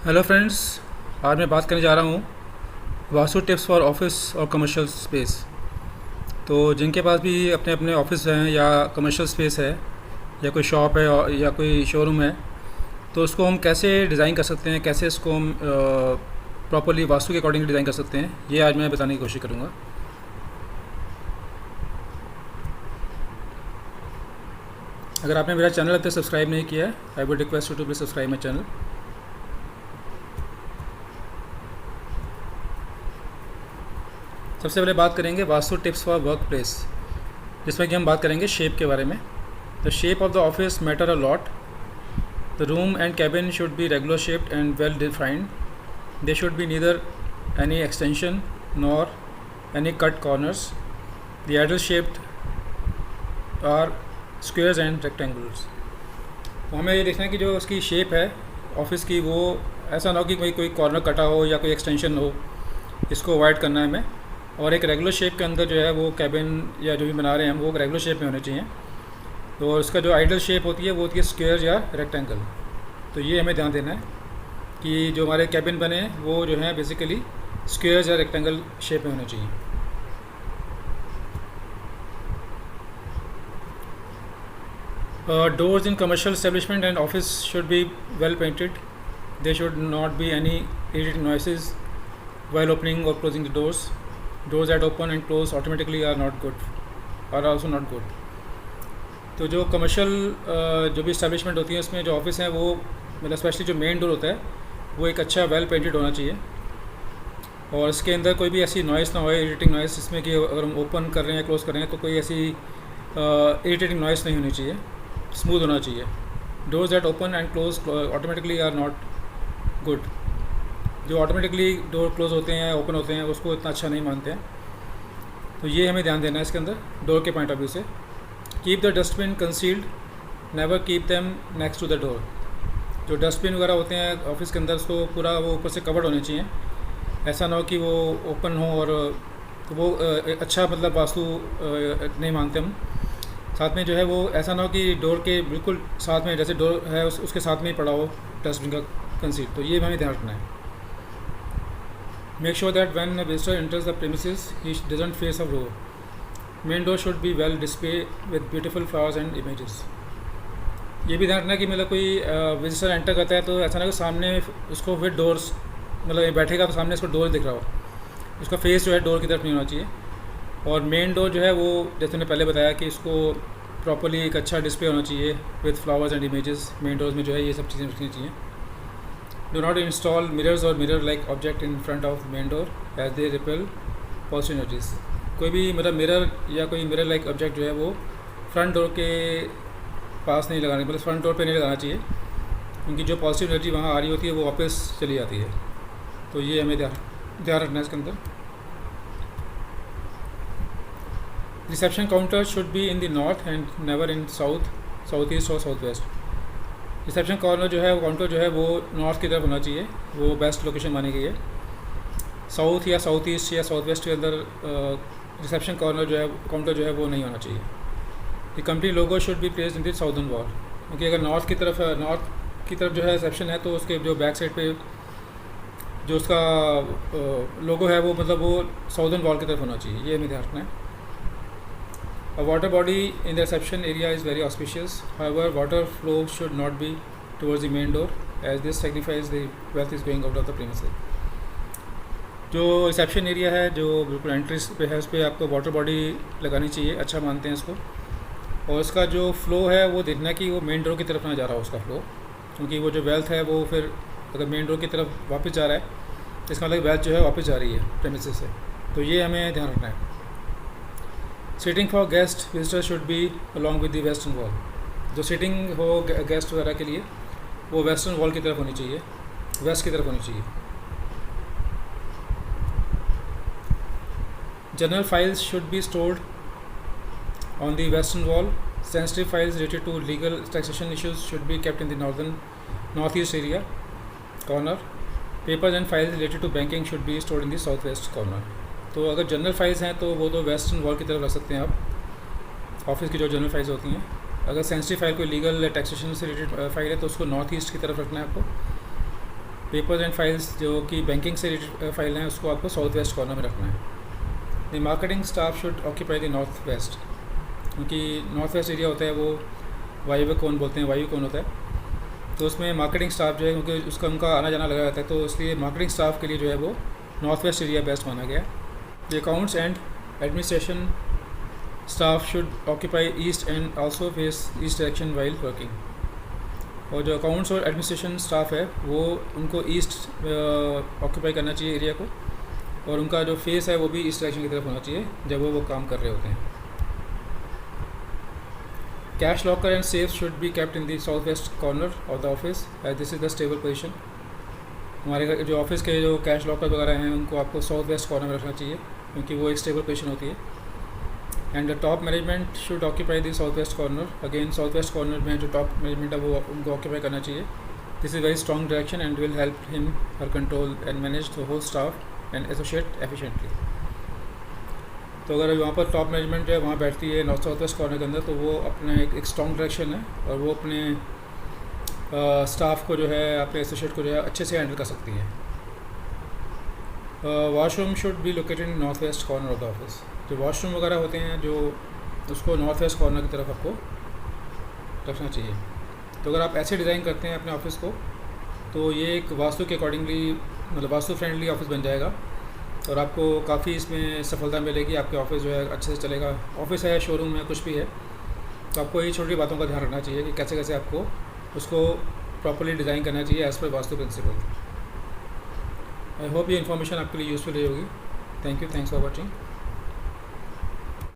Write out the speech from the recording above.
Hello friends. आज मैं बात करने जा रहा हूँ वास्तु टिप्स फॉर ऑफिस और कमर्शियल स्पेस। तो जिनके पास भी अपने अपने ऑफिस हैं या कमर्शियल स्पेस है या कोई शॉप है या कोई शोरूम है, तो उसको हम कैसे डिज़ाइन कर सकते हैं, कैसे इसको हम प्रॉपरली वास्तु के अकॉर्डिंग डिज़ाइन कर सकते हैं, ये आज मैं बताने की कोशिश करूँगा। अगर आपने मेरा चैनल अब तक सब्सक्राइब नहीं किया है, I would request you to please subscribe my channel. सबसे पहले बात करेंगे vastu tips for work place, जिसमें कि हम बात करेंगे शेप के बारे में। The shape of the office matter a lot. The room and cabin should be regular shaped and well defined. They should be neither any extension nor any cut corners. The ideal shaped are squares and rectangles. तो हमें ये देखना है कि जो उसकी shape है office की, वो ऐसा ना हो कि कोई कॉर्नर कटा हो या कोई एक्सटेंशन हो, इसको अवॉइड करना है हमें। और एक रेगुलर शेप के अंदर जो है वो कैबिन या जो भी बना रहे हैं हम, वो रेगुलर शेप में होने चाहिए। तो उसका जो आइडियल शेप होती है वो होती है स्क्वायर या रेक्टेंगल। तो ये हमें ध्यान देना है कि जो हमारे कैबिन बने हैं वो जो हैं बेसिकली स्क्वायर्स या रेक्टेंगल शेप में होने चाहिए। Doors in commercial establishment and office should be well painted. They should not be any irritating noises while opening or closing the doors. Doors that open and close automatically are also not good. तो जो commercial जो भी establishment होती है उसमें जो office हैं वो मतलब स्पेशली जो मेन डोर होता है वो एक अच्छा वेल पेंटेड होना चाहिए, और इसके अंदर कोई भी ऐसी नॉइस ना हो, इरिटेटिंग नॉइस, जिसमें कि अगर हम ओपन कर रहे हैं क्लोज़ कर रहे हैं तो कोई ऐसी इरिटेटिंग नॉइस नहीं होनी चाहिए, स्मूथ होना चाहिए। Doors that open and close automatically are not good. जो ऑटोमेटिकली डोर क्लोज होते हैं, ओपन होते हैं, उसको इतना अच्छा नहीं मानते हैं। तो ये हमें ध्यान देना है इसके अंदर डोर के पॉइंट ऑफ व्यू से। Keep the dustbin concealed, never keep them next to the door. जो डस्टबिन वगैरह होते हैं ऑफिस के अंदर, उसको पूरा वो ऊपर से कवर्ड होने चाहिए। ऐसा ना हो कि वो ओपन हो और तो वो अच्छा मतलब वास्तु नहीं मानते हम। साथ में जो है वो ऐसा ना हो कि डोर के बिल्कुल साथ में, जैसे डोर है उसके साथ में ही पड़ा हो डस्टबिन का कंसील। तो ये हमें ध्यान रखना है। Make sure that when a visitor enters the premises he doesn't face a door. Main door should be well display with beautiful flowers and images. ये भी ध्यान रखना कि मतलब कोई विजिटर एंटर करता है तो ऐसा ना कि सामने उसको फिर डोर्स मतलब बैठेगा तो सामने उसको डोर दिख रहा हो, उसका फेस जो है डोर की तरफ नहीं होना चाहिए। और मेन डोर जो है वो जैसे मैंने पहले बताया कि इसको प्रॉपर्ली एक अच्छा डिस्प्ले होना चाहिए with flowers and images. Main doors में जो है ये सब चीज़ें रखनी चाहिए। डो नॉट इंस्टॉल मिरर्स और mirror like object in front of main door as they repel positive energies. कोई भी मतलब मिरर या कोई मिरर लाइक ऑब्जेक्ट जो है वो फ्रंट डोर के पास नहीं लगाना, मतलब फ्रंट डोर पे नहीं लगाना चाहिए, क्योंकि जो पॉजिटिव एनर्जी वहाँ आ रही होती है वो वापस चली जाती है। तो ये हमें ध्यान रखना है इसके अंदर। Reception counter should be in the north and never in south east और साउथ वेस्ट. रिसेप्शन कॉर्नर जो है वो काउंटर जो है वो नॉर्थ की तरफ होना चाहिए, वो बेस्ट लोकेशन मानी गई है। साउथ या साउथ ईस्ट या साउथ वेस्ट के अंदर रिसेप्शन कॉर्नर जो है काउंटर जो है वो नहीं होना चाहिए. The company logo should be placed in the southern wall, क्योंकि अगर नॉर्थ की तरफ जो है रिसेप्शन है तो उसके जो बैक साइड पे जो उसका लोगो है वो मतलब वो साउदर्न वॉल की तरफ होना चाहिए। ये हमें ध्यान रखना है। A water body in the reception area is very auspicious. However water flow should not be towards the main door as this signifies the wealth is going out of the premises. जो reception area है जो बिल्कुल entrance पे है, उस पर आपको water body लगानी चाहिए, अच्छा मानते हैं इसको। और उसका जो फ़्लो है वो देखना कि वो मेन डोर की तरफ ना जा रहा हो उसका फ़्लो, क्योंकि वो जो वेल्थ है वो फिर अगर मेन डोर की तरफ वापस जा रहा है तो इसका मतलब वेल्थ जो है वापस जा रही है प्रेमिसेस से। तो ये हमें ध्यान रखना है। Seating for guest visitor should be along with the western wall. जो सीटिंग हो गेस्ट वगैरह के लिए वो वेस्टर्न वॉल की तरफ होनी चाहिए, वेस्ट की तरफ होनी चाहिए. General files should be stored on the western wall. Sensitive files related to legal taxation issues should be kept in the northeast area corner. Papers and files related to banking should be stored in the southwest corner. तो अगर general files हैं तो वो तो western wall की तरफ रख सकते हैं आप, ऑफिस की जो जनरल फाइल्स होती हैं। अगर सेंसिटिव फाइल कोई लीगल टैक्सेशन से रिलेटेड फाइल है तो उसको नॉर्थ ईस्ट की तरफ रखना है आपको। पेपर्स एंड फाइल्स जो कि बैंकिंग से रिलेटेड फाइल हैं उसको आपको साउथ वेस्ट कॉर्नर में रखना है। The marketing staff should occupy the north west, क्योंकि नॉर्थ वेस्ट एरिया होता है वो वायु कोन बोलते हैं, वायु कोन होता है, तो उसमें मार्केटिंग स्टाफ जो है क्योंकि उसका उनका आना जाना लगा रहता है, तो इसलिए मार्केटिंग स्टाफ के लिए जो है वो नॉर्थ वेस्ट एरिया बेस्ट माना गया। The accounts and administration staff should occupy east and also face east direction while working. और जो अकाउंट्स और एडमिनिस्ट्रेशन स्टाफ है वो उनको ईस्ट ऑक्यूपाई करना चाहिए एरिया को, और उनका जो फेस है वो भी ईस्ट डायरेक्शन की तरफ होना चाहिए जब वो काम कर रहे होते हैं। Cash locker and safe should be kept in the south west corner of the office as this is the stable position. हमारे घर जो ऑफिस के जो कैश लॉकर वगैरह हैं उनको आपको साउथ वेस्ट कॉर्नर में रखना चाहिए क्योंकि वो एक स्टेबल पोजीशन होती है। And the top management should occupy the south west corner, again south west corner में जो टॉप मैनेजमेंट है वो उनको ऑक्यूपाई करना चाहिए। This is very strong direction and will help him her control and manage the whole staff and associate efficiently. तो अगर वहाँ पर टॉप मैनेजमेंट जो है वहाँ बैठती है नॉर्थ साउथ वेस्ट कॉर्नर के अंदर, तो वो अपना एक स्ट्रॉन्ग डायरेक्शन है और वो अपने स्टाफ को जो है अपने एसोसिएट को जो है अच्छे से हैंडल कर सकती है। Washroom should be located in north west corner of the office. जो वॉशरूम वगैरह होते हैं जो उसको नॉर्थ वेस्ट कॉर्नर की तरफ आपको रखना चाहिए। तो अगर आप ऐसे डिज़ाइन करते हैं अपने ऑफिस को तो ये एक वास्तु के अकॉर्डिंगली मतलब वास्तु फ्रेंडली ऑफिस बन जाएगा और आपको काफ़ी इसमें सफलता मिलेगी। आपके ऑफिस जो है अच्छे से चलेगा। ऑफिस है, शोरूम है, कुछ भी है, तो आपको ये छोटी बातों का ध्यान रखना चाहिए कि कैसे कैसे आपको उसको प्रॉपर्ली डिज़ाइन करना चाहिए as per vastu principle. I hope ये इन्फॉर्मेशन आपके लिए यूज़फुल रही होगी। Thank you, thanks for watching.